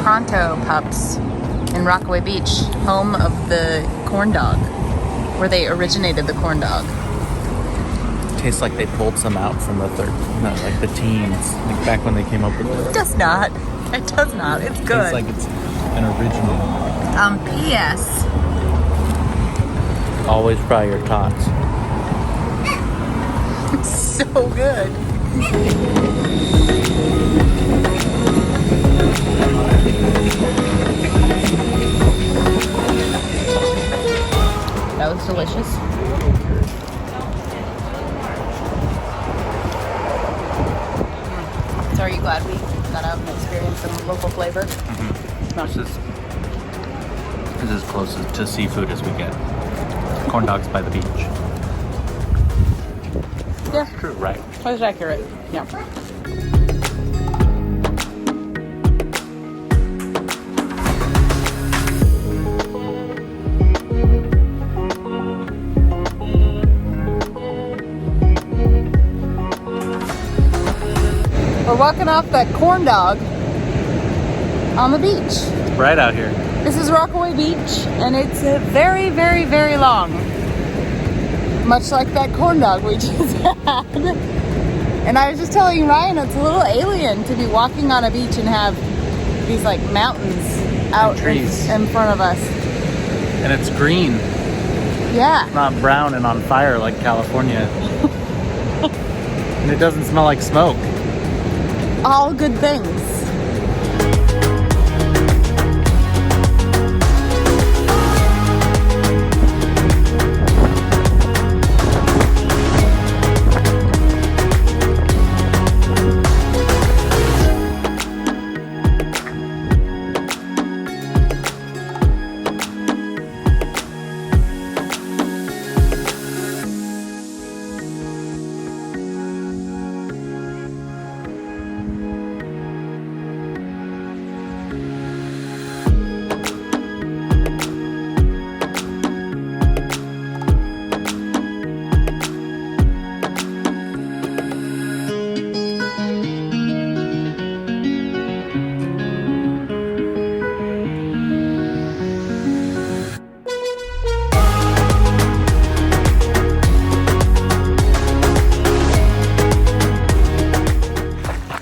Pronto Pups in Rockaway Beach, home of the corndog, where they originated the corndog. Tastes like they pulled some out from the like the teens, like back when they came up with it. It does not. It does not. It's good. Tastes like it's an original. P.S. Always fry your tots. So good. That was delicious. So are you glad we got out and experienced some local flavor? Mm-hmm. This is as close to seafood as we get. Corn dogs by the beach. Yeah. True, right? That's accurate. Yeah. We're walking off that corn dog on the beach. Right out here. This is Rockaway Beach, and it's very, very, very long. Much like that corn dog we just had. And I was just telling Ryan, it's a little alien to be walking on a beach and have these like mountains out in front of us. And it's green. Yeah. It's not brown and on fire like California. And it doesn't smell like smoke. All good things.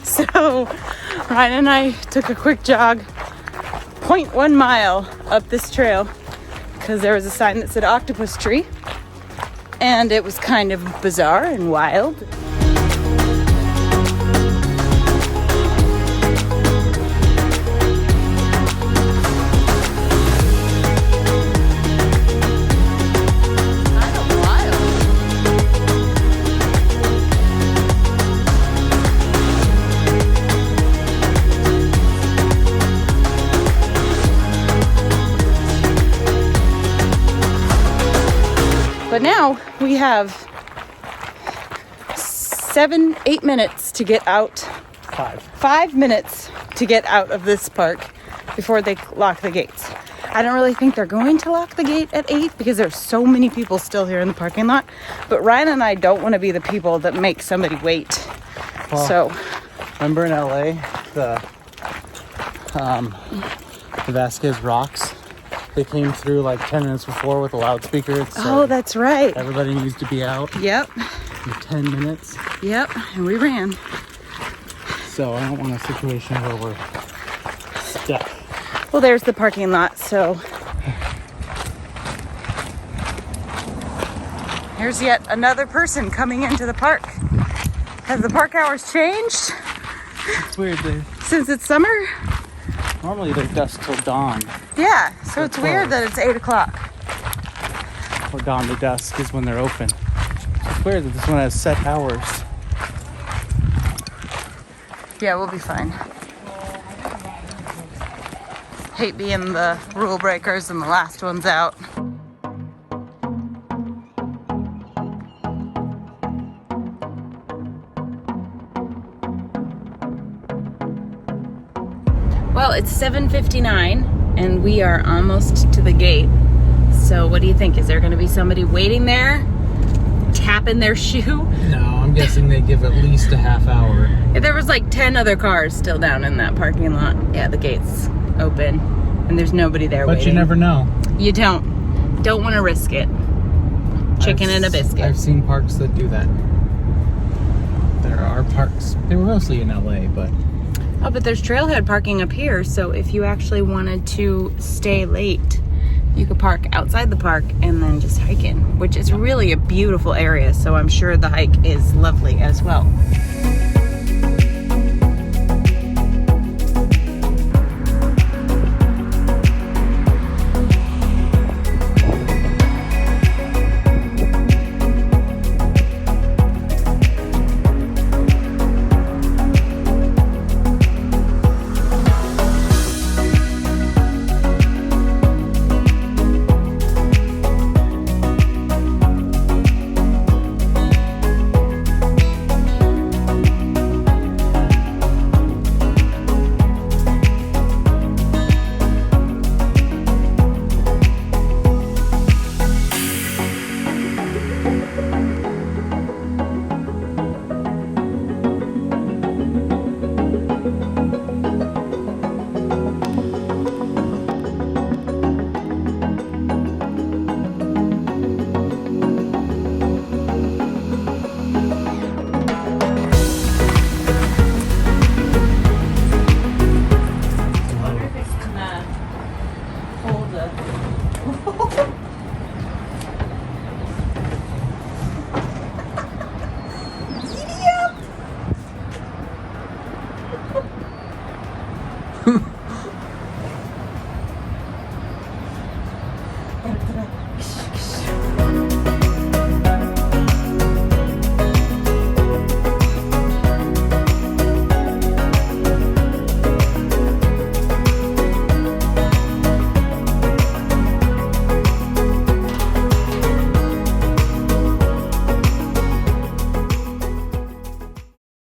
So Ryan and I took a quick jog 0.1 mile up this trail because there was a sign that said octopus tree, and it was kind of bizarre and wild. But now we have 7-8 minutes to get out. 5 minutes to get out of this park before they lock the gates. I don't really think they're going to lock the gate at 8 because there's so many people still here in the parking lot. But Ryan and I don't want to be the people that make somebody wait. Well, so, remember in LA, the Vasquez Rocks? They came through like 10 minutes before with a loudspeaker. Oh, that's right. Everybody needs to be out. Yep. In 10 minutes. Yep, and we ran. So I don't want a situation where we're stuck. Well, there's the parking lot, so here's yet another person coming into the park. Have the park hours changed? It's weird. Since it's summer? Normally they're dusk till dawn. Yeah, so it's weird that it's 8 o'clock. Or dawn to dusk is when they're open. So it's weird that this one has set hours. Yeah, we'll be fine. Hate being the rule breakers and the last ones out. Well, it's 7:59 and we are almost to the gate. So what do you think? Is there going to be somebody waiting there, tapping their shoe? No, I'm guessing they give at least a half hour. There was like 10 other cars still down in that parking lot. Yeah, the gate's open and there's nobody there But waiting. you never know. You don't want to risk it. Chicken and a biscuit. I've seen parks that do that. There are parks. They were mostly in LA, but Oh, but there's trailhead parking up here, so if you actually wanted to stay late, you could park outside the park and then just hike in, which is really a beautiful area, so I'm sure the hike is lovely as well.